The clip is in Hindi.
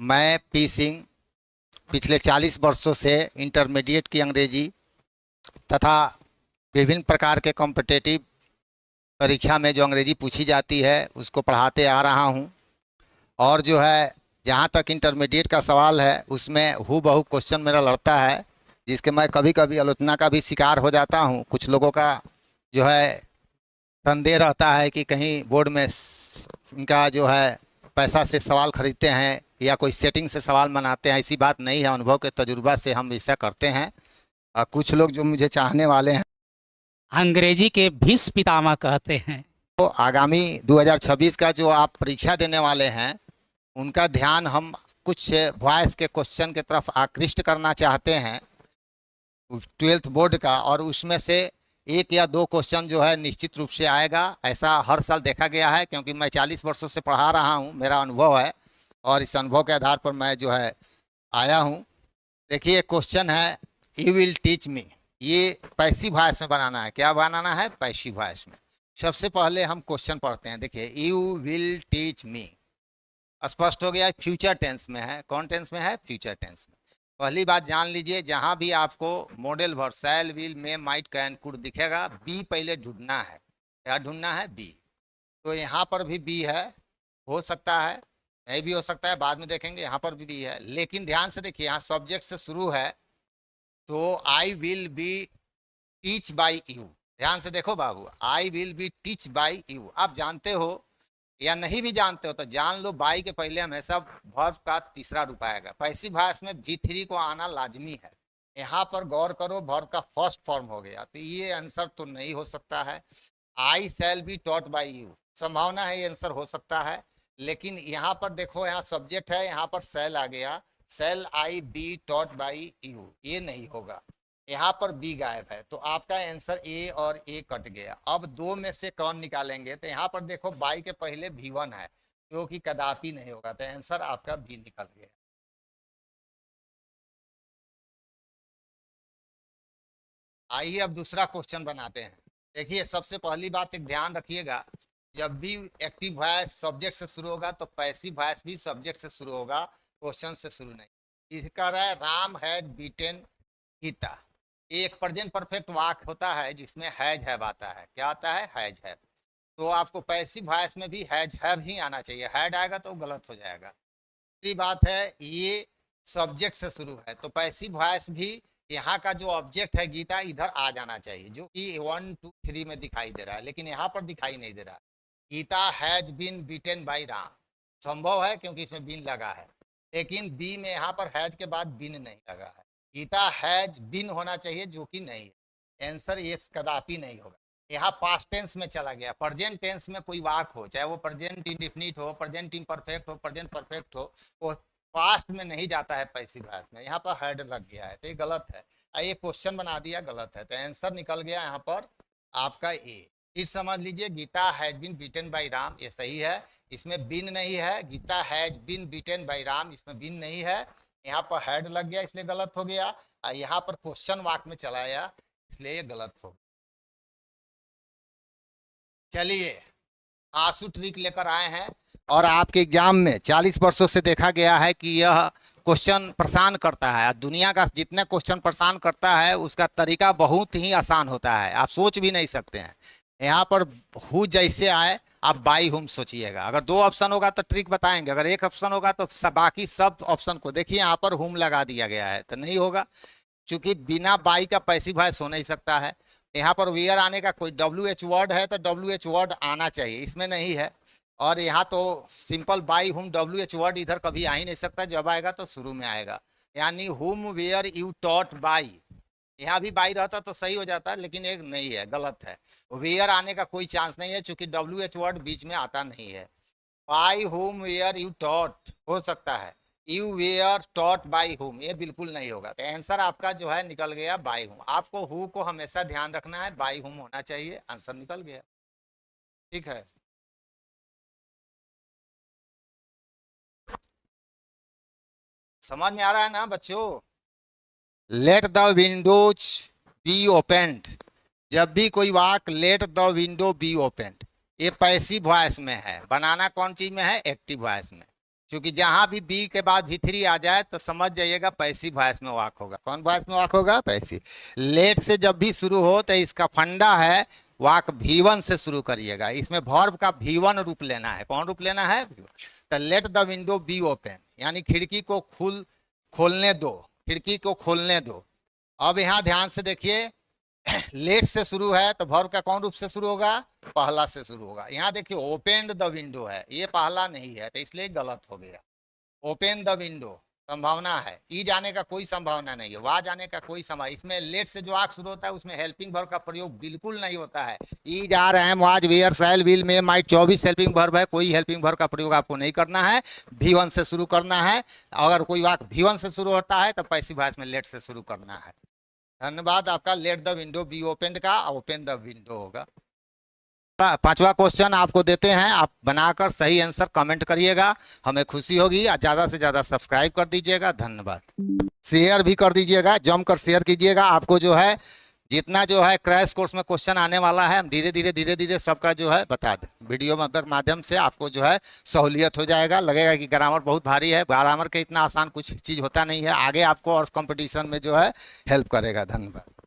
मैं पी सिंह पिछले 40 वर्षों से इंटरमीडिएट की अंग्रेजी तथा विभिन्न प्रकार के कॉम्पिटिटिव परीक्षा में जो अंग्रेजी पूछी जाती है उसको पढ़ाते आ रहा हूं। और जो है जहां तक इंटरमीडिएट का सवाल है उसमें हूबहू क्वेश्चन मेरा लड़ता है, जिसके मैं कभी कभी आलोचना का भी शिकार हो जाता हूं। कुछ लोगों का जो है संदेह रहता है कि कहीं बोर्ड में इनका जो है पैसा से सवाल खरीदते हैं या कोई सेटिंग से सवाल बनाते हैं। ऐसी बात नहीं है, अनुभव के तजुर्बा से हम ऐसा करते हैं। कुछ लोग जो मुझे चाहने वाले हैं अंग्रेजी के भीष्म पितामह कहते हैं। तो आगामी 2026 का जो आप परीक्षा देने वाले हैं उनका ध्यान हम कुछ वॉइस के क्वेश्चन की तरफ आकृष्ट करना चाहते हैं 12th बोर्ड का, और उसमें से एक या दो क्वेश्चन जो है निश्चित रूप से आएगा। ऐसा हर साल देखा गया है, क्योंकि मैं 40 वर्षों से पढ़ा रहा हूं, मेरा अनुभव है और इस अनुभव के आधार पर मैं जो है आया हूं। देखिए क्वेश्चन है, यू विल टीच मी। ये पैसिव वॉइस में बनाना है। क्या बनाना है? पैसिव वॉइस में। सबसे पहले हम क्वेश्चन पढ़ते हैं। देखिए, यू विल टीच मी स्पष्ट हो गया, फ्यूचर टेंस में है। कौन टेंस में है? फ्यूचर टेंस में। पहली बात जान लीजिए, जहां भी आपको modal verb shall, will, may, might, can, could दिखेगा, बी पहले ढूंढना है। क्या ढूंढना है? बी। तो यहाँ पर भी बी है, हो सकता है नहीं भी हो सकता है, बाद में देखेंगे। यहाँ पर भी बी है, लेकिन ध्यान से देखिए, यहाँ सब्जेक्ट से शुरू है तो I will be teach by you. ध्यान से देखो बाबू, I will be teach by you. आप जानते हो या नहीं भी जानते हो तो जान लो, बाई के पहले हमेशा वर्ब का तीसरा रूप आएगा। पैसिव वॉइस में भी3 को आना लाजमी है। यहाँ पर गौर करो, वर्ब का फर्स्ट फॉर्म हो गया, तो ये आंसर तो नहीं हो सकता है। I shall be taught by you, संभावना है ये आंसर हो सकता है, लेकिन यहाँ पर देखो, यहाँ सब्जेक्ट है, यहाँ पर शैल आ गया, शैल आई बी टॉट बाई यू, ये नहीं होगा। यहाँ पर बी गायब है, तो आपका आंसर ए और ए कट गया। अब दो में से कौन निकालेंगे? तो यहाँ पर देखो, बाई के पहले भी1 है, जो कि कदापि नहीं होगा, तो आंसर आपका बी निकल गया। आइए अब दूसरा क्वेश्चन बनाते हैं। देखिए, सबसे पहली बात एक ध्यान रखिएगा, जब भी एक्टिव वॉइस सब्जेक्ट से शुरू होगा तो पैसिव वॉइस भी सब्जेक्ट से शुरू होगा, क्वेश्चन से शुरू नहीं। इसका है, राम हैज बीटन गीता। एक प्रेजेंट परफेक्ट वाक्य होता है जिसमें हैज हैव आता है। क्या आता है? Has have. तो आपको पैसिव वॉइस में भी हैज हैव ही आना चाहिए, हैड आएगा तो गलत हो जाएगा। दूसरी बात है, ये सब्जेक्ट से शुरू है, तो पैसिव वॉइस भी यहाँ का जो ऑब्जेक्ट है गीता, इधर आ जाना चाहिए, जो कि 1 2 3 में दिखाई दे रहा है, लेकिन यहाँ पर दिखाई नहीं दे रहा। Gita has been beaten by Ram, संभव है क्योंकि इसमें बीन लगा है, लेकिन बी में यहाँ पर हैज के बाद बीन नहीं लगा है। गीता हैज बीन होना चाहिए, जो कि नहीं है। आंसर ये कदापि नहीं होगा। यहाँ पास्ट टेंस में चला गया। प्रेजेंट टेंस में कोई वाक्य हो, चाहे वो प्रेजेंट इंडेफिनिट हो, प्रेजेंट इम्परफेक्ट हो, प्रेजेंट परफेक्ट हो, वो पास्ट में नहीं जाता है पैसिव वॉइस में। यहाँ पर हैड लग गया है, तो ये गलत है। ये क्वेश्चन बना दिया, गलत है, तो आंसर निकल गया यहाँ पर आपका ए। फिर समझ लीजिए, Gita has been beaten by Ram, ये सही है, इसमें बीन नहीं है। Gita has been beaten by Ram, इसमें बीन नहीं है। यहाँ पर हैड लग गया, इसलिए गलत हो गया। और यहाँ पर क्वेश्चन वाक्य में चला गया, इसलिए ये गलत हो गया। चलिए, आंसू ट्रिक लेकर आए हैं, और आपके एग्जाम में 40 वर्षों से देखा गया है कि यह क्वेश्चन परेशान करता है। दुनिया का जितने क्वेश्चन परेशान करता है उसका तरीका बहुत ही आसान होता है, आप सोच भी नहीं सकते हैं। यहाँ पर हु जैसे आए, आप बाई हुम सोचिएगा। अगर 2 ऑप्शन होगा तो ट्रिक बताएंगे, अगर 1 ऑप्शन होगा तो बाकी सब ऑप्शन को देखिए, यहाँ पर हुम लगा दिया गया है, तो नहीं होगा, क्योंकि बिना बाई का पैसिव वॉइस हो नहीं सकता है। यहाँ पर वेयर आने का कोई WH वर्ड है तो WH वर्ड आना चाहिए, इसमें नहीं है। और यहाँ तो सिंपल बाई हुम, WH वर्ड इधर कभी आ ही नहीं सकता, जब आएगा तो शुरू में आएगा। यानी हुम वेयर यू टॉट बाई, यहाँ भी बाई रहता तो सही हो जाता, लेकिन एक नहीं है, गलत है। वेयर आने का कोई चांस नहीं है, क्योंकि WH वर्ड बीच में आता नहीं है। बाई हुम वेयर यू टॉट हो सकता है, यू वेयर टॉट बाई हुम ये बिल्कुल नहीं होगा। तो आंसर आपका जो है निकल गया बाई हुम। आपको हु को हमेशा ध्यान रखना है, बाई हुम होना चाहिए, आंसर निकल गया। ठीक है, समझ में आ रहा है ना बच्चों? Let the windows be opened. जब भी कोई वाक let the window be opened, ये पैसिव वॉइस में है। बनाना कौन चीज में है? एक्टिव वॉइस में। क्योंकि जहां भी बी के बाद V3 आ जाए तो समझ जाइएगा पैसिव वॉइस में वाक होगा। कौन वॉइस में वाक होगा? पैसिव। लेट से जब भी शुरू हो तो इसका फंडा है वाक V1 से शुरू करिएगा। इसमें वर्ब का V1 रूप लेना है। कौन रूप लेना है? तो late the window be open, यानी खिड़की को खोलने दो, खिड़की को खोलने दो। अब यहाँ ध्यान से देखिए, लेट से शुरू है तो वर्ब का कौन रूप से शुरू होगा? पहला से शुरू होगा। यहाँ देखिए ओपन द विंडो है, ये पहला नहीं है तो इसलिए गलत हो गया। ओपन द विंडो संभावना है, ई जाने का कोई संभावना नहीं है, वाह जाने का कोई संभावना। इसमें लेट से जो आग शुरू होता है उसमें हेल्पिंग वर्ब का प्रयोग बिल्कुल नहीं होता है। ई जा रहे हैं, was, where, shall, will, may, might, 24 helping verb है। कोई हेल्पिंग वर्ब का प्रयोग आपको नहीं करना है, V1 से शुरू करना है। अगर कोई वाक्य V1 से शुरू होता है तो पैसिव वॉइस में लेट से शुरू करना है। धन्यवाद आपका। Late the window be open का ओपन द विंडो होगा। पांचवा क्वेश्चन आपको देते हैं, आप बनाकर सही आंसर कमेंट करिएगा, हमें खुशी होगी। ज़्यादा से ज़्यादा सब्सक्राइब कर दीजिएगा। धन्यवाद। शेयर भी कर दीजिएगा, जमकर शेयर कीजिएगा। आपको जो है जितना जो है क्रैश कोर्स में क्वेश्चन आने वाला है, हम धीरे धीरे सबका जो है बता दें। वीडियो माध्यम से आपको जो है सहूलियत हो जाएगा। लगेगा कि ग्रामर बहुत भारी है, ग्रामर के इतना आसान कुछ चीज़ होता नहीं है। आगे आपको और कंपटीशन में जो है हेल्प करेगा। धन्यवाद।